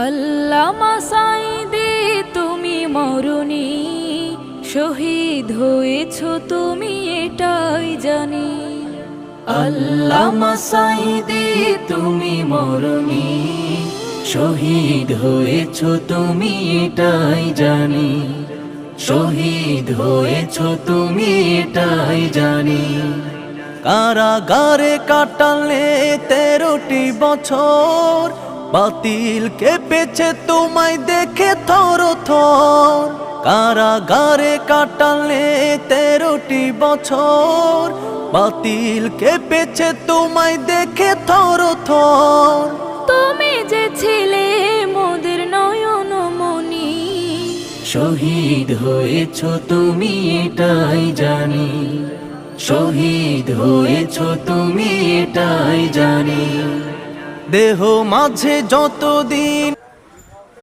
আল্লামা সাঈদী তুমি মরণি, শহীদ হয়েছ তুমি এটাই জানি। আল্লামা সাঈদী তুমি মরণি, শহীদ হয়েছ তুমি এটাই জানি। শহীদ হয়েছ তুমি এটাই জানি। কারাগারে কাটালে 13টি বছর, বাতিল কেঁপেছে তোমায় দেখে থর থর। কারাগারে কাটালে 13টি বছর, বাতিল কেঁপেছে তোমায় দেখে থর থর। তুমি যে ছিলে মোদের নয়ন মনি, শহীদ হয়েছ তুমি এটাই জানি। শহীদ হয়েছ তুমি এটাই জানি। দেহ মাঝে যতদিন